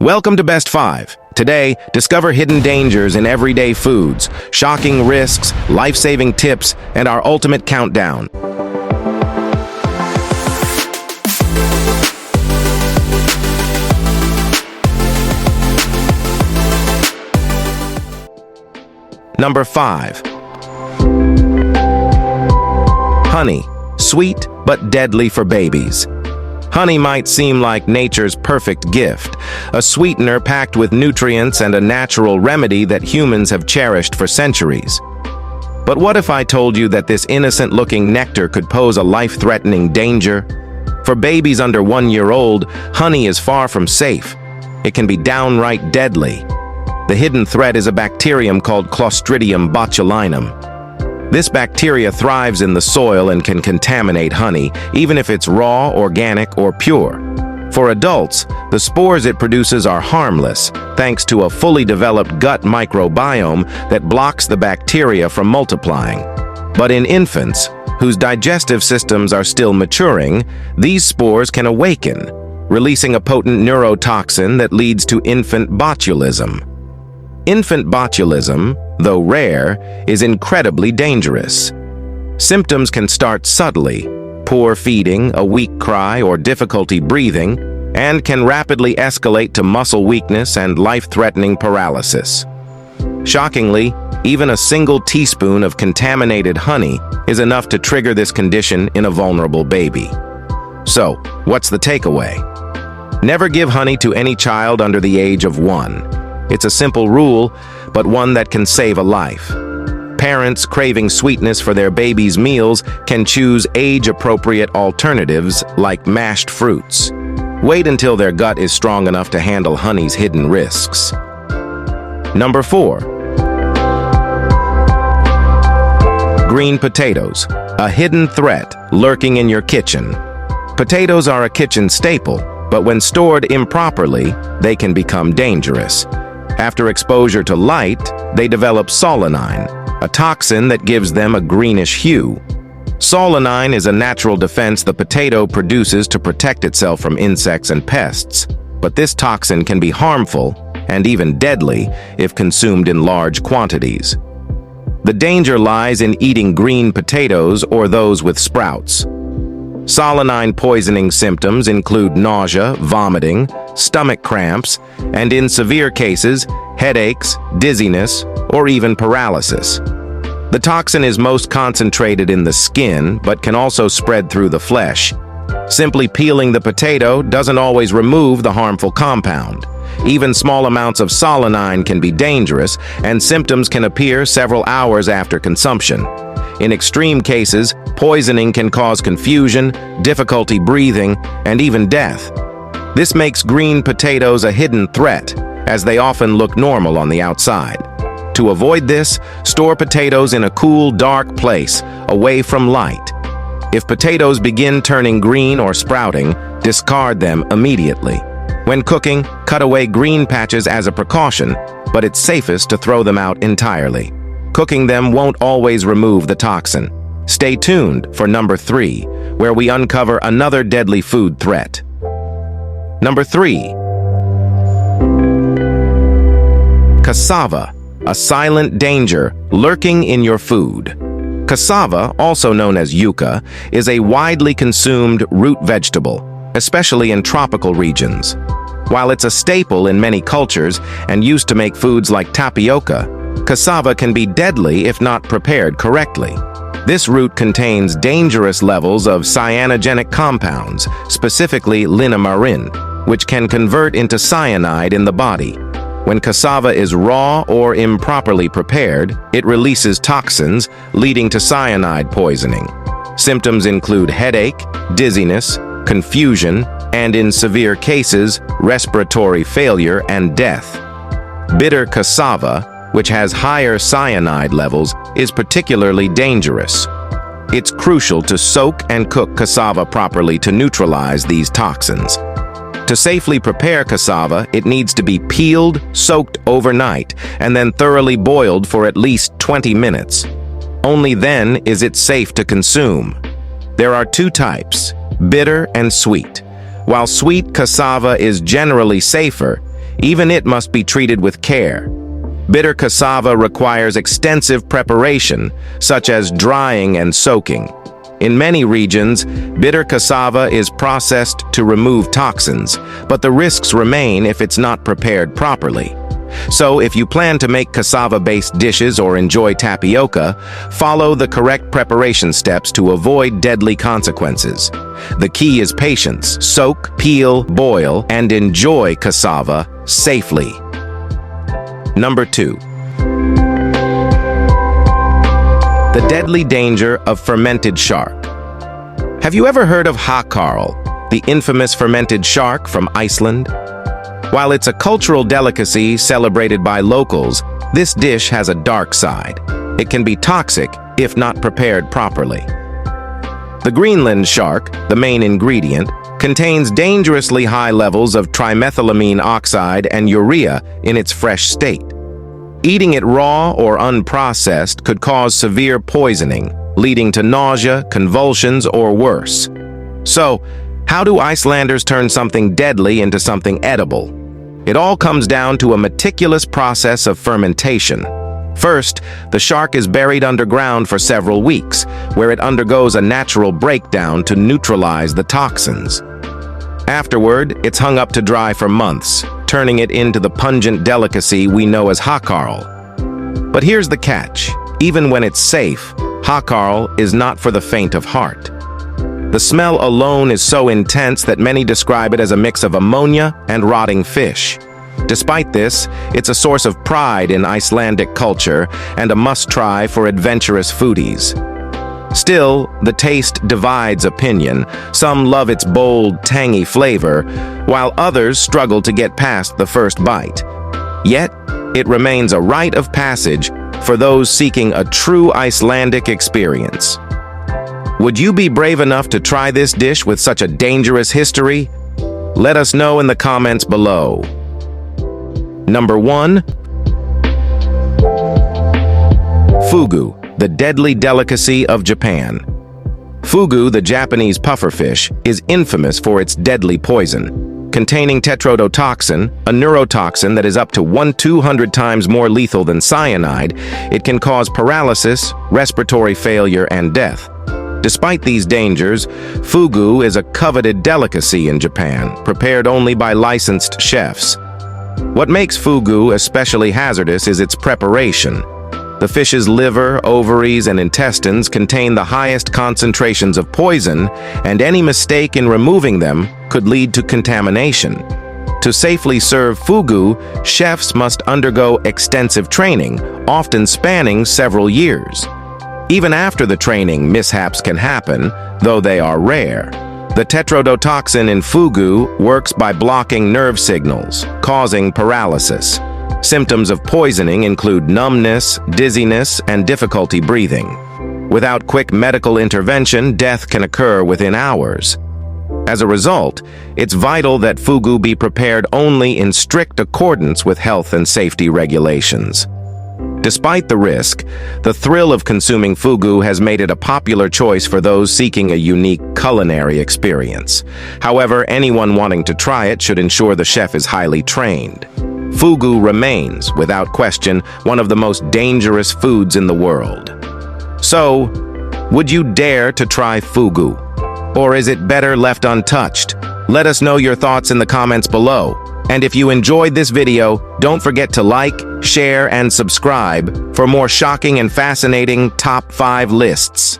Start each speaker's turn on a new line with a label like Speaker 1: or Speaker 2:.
Speaker 1: Welcome to Best 5. Today, discover hidden dangers in everyday foods, shocking risks, life-saving tips, and our ultimate countdown. Number 5. Honey. Sweet, but deadly for babies. Honey might seem like nature's perfect gift, a sweetener packed with nutrients and a natural remedy that humans have cherished for centuries. But what if I told you that this innocent-looking nectar could pose a life-threatening danger? For babies under 1 year old, honey is far from safe. It can be downright deadly. The hidden threat is a bacterium called Clostridium botulinum. This bacteria thrives in the soil and can contaminate honey, even if it's raw, organic, or pure. For adults, the spores it produces are harmless, thanks to a fully developed gut microbiome that blocks the bacteria from multiplying. But in infants, whose digestive systems are still maturing, these spores can awaken, releasing a potent neurotoxin that leads to infant botulism. Infant botulism, though rare, is incredibly dangerous. Symptoms can start subtly: poor feeding, a weak cry, or difficulty breathing, and can rapidly escalate to muscle weakness and life-threatening paralysis. Shockingly, even a single teaspoon of contaminated honey is enough to trigger this condition in a vulnerable baby. So, what's the takeaway? Never give honey to any child under the age of 1. It's a simple rule, but one that can save a life. Parents craving sweetness for their baby's meals can choose age-appropriate alternatives like mashed fruits. Wait until their gut is strong enough to handle honey's hidden risks. Number 4. Green potatoes, a hidden threat lurking in your kitchen. Potatoes are a kitchen staple, but when stored improperly, they can become dangerous. After exposure to light, they develop solanine, a toxin that gives them a greenish hue. Solanine is a natural defense the potato produces to protect itself from insects and pests, but this toxin can be harmful and even deadly if consumed in large quantities. The danger lies in eating green potatoes or those with sprouts. Solanine poisoning symptoms include nausea, vomiting, stomach cramps, and in severe cases, headaches, dizziness, or even paralysis. The toxin is most concentrated in the skin, but can also spread through the flesh. Simply peeling the potato doesn't always remove the harmful compound. Even small amounts of solanine can be dangerous, and symptoms can appear several hours after consumption. In extreme cases, poisoning can cause confusion, difficulty breathing, and even death. This makes green potatoes a hidden threat, as they often look normal on the outside. To avoid this, store potatoes in a cool, dark place, away from light. If potatoes begin turning green or sprouting, discard them immediately. When cooking, cut away green patches as a precaution, but it's safest to throw them out entirely. Cooking them won't always remove the toxin. Stay tuned for number 3, where we uncover another deadly food threat. Number 3. Casava, a silent danger lurking in your food. Casava, also known as yuca, is a widely consumed root vegetable, especially in tropical regions. While it's a staple in many cultures and used to make foods like tapioca, cassava can be deadly if not prepared correctly. This root contains dangerous levels of cyanogenic compounds, specifically linamarin, which can convert into cyanide in the body. When cassava is raw or improperly prepared, it releases toxins, leading to cyanide poisoning. Symptoms include headache, dizziness, confusion, and in severe cases, respiratory failure and death. Bitter cassava, which has higher cyanide levels, is particularly dangerous. It's crucial to soak and cook cassava properly to neutralize these toxins. To safely prepare cassava, it needs to be peeled, soaked overnight, and then thoroughly boiled for at least 20 minutes. Only then is it safe to consume. There are 2 types, bitter and sweet. While sweet cassava is generally safer, Even it must be treated with care. Bitter cassava requires extensive preparation, such as drying and soaking. In many regions, bitter cassava is processed to remove toxins, but the risks remain if it's not prepared properly. So if you plan to make cassava-based dishes or enjoy tapioca, follow the correct preparation steps to avoid deadly consequences. The key is patience. Soak, peel, boil, and enjoy cassava safely. Number 2. The deadly danger of fermented shark. Have you ever heard of Hákarl, the infamous fermented shark from Iceland? While it's a cultural delicacy celebrated by locals, this dish has a dark side. It can be toxic if not prepared properly. The Greenland shark, the main ingredient, contains dangerously high levels of trimethylamine oxide and urea in its fresh state. Eating it raw or unprocessed could cause severe poisoning, leading to nausea, convulsions, or worse. So, how do Icelanders turn something deadly into something edible? It all comes down to a meticulous process of fermentation. First, the shark is buried underground for several weeks, where it undergoes a natural breakdown to neutralize the toxins. Afterward, it's hung up to dry for months, turning it into the pungent delicacy we know as Hákarl. But here's the catch. Even when it's safe, Hákarl is not for the faint of heart. The smell alone is so intense that many describe it as a mix of ammonia and rotting fish. Despite this, it's a source of pride in Icelandic culture and a must-try for adventurous foodies. Still, the taste divides opinion. Some love its bold, tangy flavor, while others struggle to get past the first bite. Yet, it remains a rite of passage for those seeking a true Icelandic experience. Would you be brave enough to try this dish with such a dangerous history? Let us know in the comments below. Number 1. Fugu, the deadly delicacy of Japan. Fugu, the Japanese pufferfish, is infamous for its deadly poison. Containing tetrodotoxin, a neurotoxin that is up to 200 times more lethal than cyanide, it can cause paralysis, respiratory failure, and death. Despite these dangers, fugu is a coveted delicacy in Japan, prepared only by licensed chefs. What makes fugu especially hazardous is its preparation. The fish's liver, ovaries, and intestines contain the highest concentrations of poison, and any mistake in removing them could lead to contamination. To safely serve fugu, chefs must undergo extensive training, often spanning several years. Even after the training, mishaps can happen, though they are rare. The tetrodotoxin in fugu works by blocking nerve signals, causing paralysis. Symptoms of poisoning include numbness, dizziness, and difficulty breathing. Without quick medical intervention, death can occur within hours. As a result, it's vital that fugu be prepared only in strict accordance with health and safety regulations. Despite the risk, the thrill of consuming fugu has made it a popular choice for those seeking a unique culinary experience. However, anyone wanting to try it should ensure the chef is highly trained. Fugu remains, without question, one of the most dangerous foods in the world. So, would you dare to try fugu? Or is it better left untouched? Let us know your thoughts in the comments below. And if you enjoyed this video, don't forget to like, share, and subscribe for more shocking and fascinating top 5 lists.